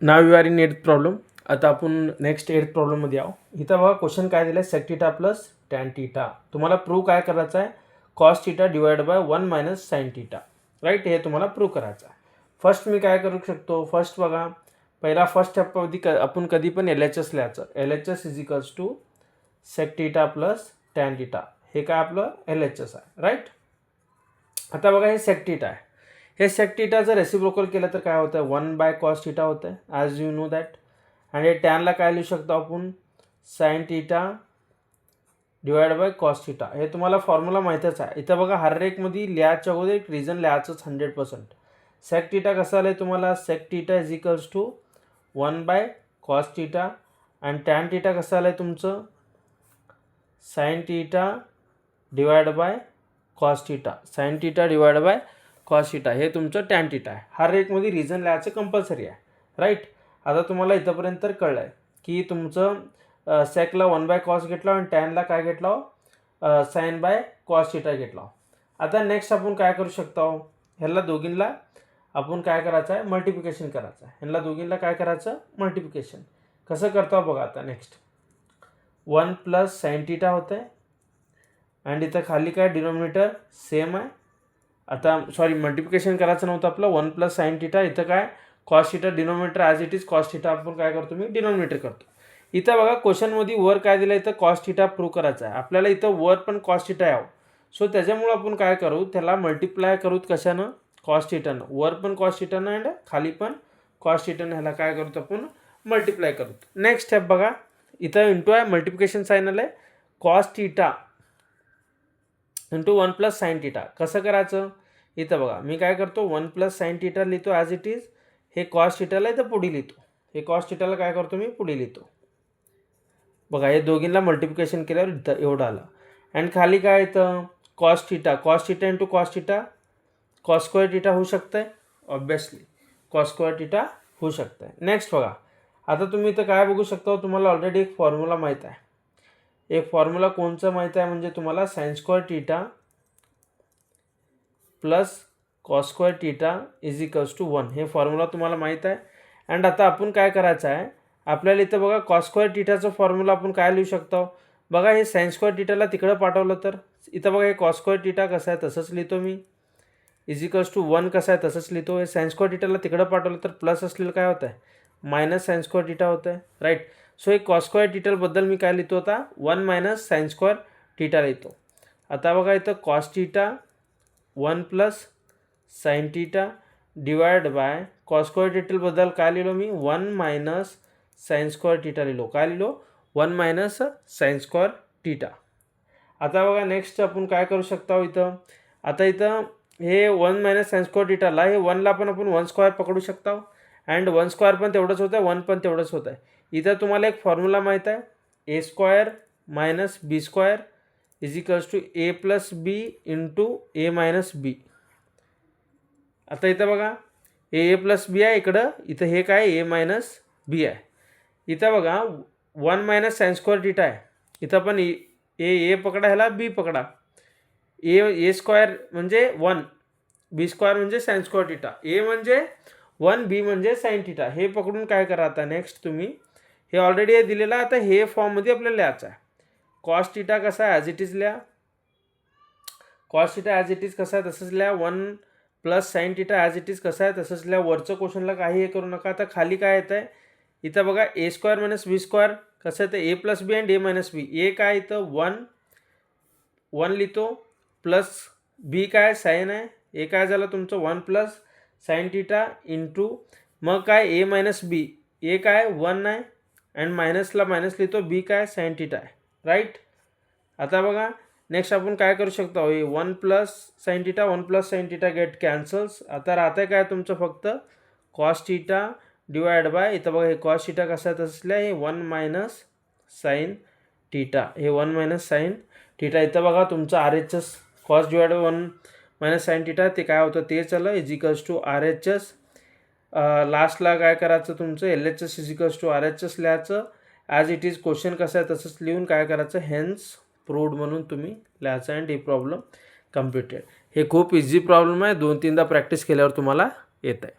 Now you are in 8th problem. आता आपण next 8th प्रॉब्लेममध्ये आहो. इथं बघा क्वेश्चन काय दिलं आहे, sec theta plus tan theta. तुम्हाला प्रूव्ह काय करायचं आहे, cos theta divide by 1 minus sine theta. Right, हे तुम्हाला प्रूव्ह करायचं आहे. फर्स्ट मी काय करू शकतो, फर्स्ट बघा पहिला फर्स्ट स्टेपमध्ये आपण कधी पण LHS लिहायचं. LHS is equals to sec theta plus tan theta. हे काय आपलं LHS आहे. राईट, आता बघा हे सेक थिटा आहे. हे सेक थिटा जर रेसिप्रोकल केलं तर काय होतं, 1 बाय कॉस थिटा होतं आहे, ॲज यू नो दॅट. आणि हे टॅनला काय लिहू शकतो आपण, sign theta divide by cos theta. हे तुम्हाला फॉर्म्युला माहीतच आहे. इथं बघा हर एकमध्ये लिहायच्या अगोदर एक रिझन लिहायचंच 100%. सेक थिटा कसं आलं आहे तुम्हाला, sec theta is equals to 1 by cos theta. आणि टॅन थिटा कसं आलं आहे तुमचं, sine theta divide by cos theta. Sine theta divide by cos theta हे तुमचं टॅन थिटा आहे. हर एकमध्ये रिझन लिहायचं कंपल्सरी आहे. राईट, आता तुम्हाला इथंपर्यंत तर कळलं आहे की तुमचं सेकला 1 बाय कॉस घेतला आणि टॅनला काय घेतला, साइन बाय कॉस थिटा घेतला. आता नेक्स्ट आपण काय करू शकतो, ह्याला दोघींना आपण काय करायचं आहे, मल्टिप्लिकेशन करायचं आहे. ह्याला दोघींना काय करायचं, मल्टिप्लिकेशन. कसं करतो बघा आता नेक्स्ट. 1 प्लस साइन थिटा होतं आहे आणि इथं खाली काय डिनॉमिनेटर सेम आहे. आता सॉरी मल्टिप्लिकेशन करायचं नव्हतं आपलं, 1 प्लस साइन थिटा. इथं काय cos theta denominator as it is cos theta आपण काय करतो, मी डिनॉमिनेटर करतो. इथं बघा क्वेश्चनमध्ये वर काय दिलं, इथं कॉस थिटा प्रूव्ह करायचं आहे आपल्याला. इथं वर पण कॉस थिटा यावं, सो त्याच्यामुळं आपण काय करू, त्याला मल्टिप्लाय करूत कशानं, कॉस थिटानं. वर पण कॉस थिटानं अँड खाली पण कॉस थिटानं. ह्याला काय करूत आपण, मल्टिप्लाय करूत. नेक्स्ट स्टेप बघा, इथं इंटू आहे, मल्टिप्लिकेशन साइन आलं आहे, cos theta into 1 plus sine theta. कसं करायचं, इथं बघा मी काय करतो, 1 प्लस साइन थिटा लिहितो ॲज इट इज. हे कॉस थिटाला इथं पुढे लिहितो. हे कॉस थिटाला काय करतो मी, पुढे लिहितो. बघा हे दोघींना मल्टिप्लिकेशन केल्यावर इथं एवढं आलं. अँड खाली काय येतं, cos theta. Cos theta into cos theta, cos square theta होऊ शकतं आहे ऑब्वियसली. कॉस स्क्वेअर थिटा होऊ शकतं आहे. नेक्स्ट बघा, आता तुम्ही इथं काय बघू शकता, तुम्हाला ऑलरेडी एक फॉर्म्युला माहीत आहे. एक फॉर्म्युला कोणचं माहीत आहे, म्हणजे तुम्हाला sine square theta plus cos square theta is equals to 1. हे फॉर्म्युला तुम्हाला माहीत आहे. अँड आता आपण काय करायचं आहे, आपल्याला इथं बघा कॉस स्क्वेअर थिटाचं फॉर्म्युला आपण काय लिहू शकतो. बघा हे साइन स्क्वेअर थिटाला तिकडं पाठवलं तर इथं बघा हे कॉस स्क्वेअर थिटा कसं आहे तसंच लिहितो मी, इज इक्वल्स टू 1 कसं आहे तसंच लिहितो. हे साइन स्क्वेअर थिटाला तिकडं पाठवलं तर प्लस असलेलं काय होतं आहे, मायनस साइन स्क्वेअर थिटा होतं आहे. राईट, सो हे कॉस स्क्वेअर थिटाबद्दल मी काय लिहितो आता, 1 मायनस साइन स्क्वेअर थिटा लिहितो. आता बघा इथं cos theta 1 plus sine theta divide by cos square थिटाबद्दल काय लिहिलो मी, 1 मायनस साइन स्क्वेअर थिटा लिहिलो. काय लिहिलो, 1 मायनस साइन स्क्वेअर थिटा. आता बघा नेक्स्ट आपण काय करू शकतो इथं, आता इथं हे 1 मायनस साइन स्क्वेअर थिटाला हे 1ला पण आपण 1 स्क्वेअर पकडू शकतो. अँड 1 स्क्वेअर पण तेवढंच होतं आहे, 1 पण तेवढंच होतं आहे. इथं तुम्हाला एक फॉर्म्युला माहीत आहे, A square minus B square is equals to A plus B into A minus B. आता इथं बघा ए प्लस बी आहे इकडं, इथं हे काय ए मायनस बी आहे. इथं बघा 1 मायनस साइन स्क्वेअर थिटा आहे, इथं पण ए पकडा, ह्याला बी पकडा. ए स्क्वेअर म्हणजे 1, बी स्क्वेअर म्हणजे साइन स्क्वेअर थिटा. ए म्हणजे 1, बी म्हणजे साइन थिटा. हे पकडून काय करा आता नेक्स्ट तुम्ही, हे ऑलरेडी हे दिलेलं आहे. आता हे फॉर्ममध्ये आपल्याला लिहायचं आहे. कॉस थिटा कसा आहे ॲज इट इज लिहा, cos theta as it is कसा आहे तसंच लिहा. 1 plus sine theta as it is कसं आहे तसंच लिहा. वरचं क्वेश्चनला काही हे करू नका. आता खाली काय येतं आहे, इथं बघा A square minus B square कसं येतं, A plus B and A minus B. ए काय इथं 1 लिहितो, प्लस बी काय साइन आहे, ए काय झालं तुमचं 1 प्लस साइन थिटा इंटू मग काय ए मायनस बी. ए काय 1 आहे अँड मायनसला मायनस लिहितो, बी काय साइन थिटा आहे. राईट, आता बघा नेक्स्ट आपण काय करू शकतो, हे 1 plus sine theta 1 plus sine theta get cancels. आता राहतं काय तुमचं फक्त कॉस थिटा डिवाइड बाय, इथं बघा हे कॉस थिटा कसं आहे तसं हे 1 मायनस साइन थिटा. हे 1 मायनस साइन थिटा. इथं बघा तुमचं RHS cos divide by 1 minus sine theta ते काय होतं ते चलं इज इक्वल्स टू RHS. लास्टला काय करायचं तुमचं LHS is equals to RHS लिहायचं. ॲज इट इज क्वेश्चन कसं आहे तसंच लिहून काय करायचं, हेन्स प्रूव्ड म्हणून तुम्ही लिहायचं. अँड हे प्रॉब्लेम कम्प्लिटेड. हे खूप इझी प्रॉब्लेम आहे, 2-3दा प्रॅक्टिस केल्यावर तुम्हाला येत आहे.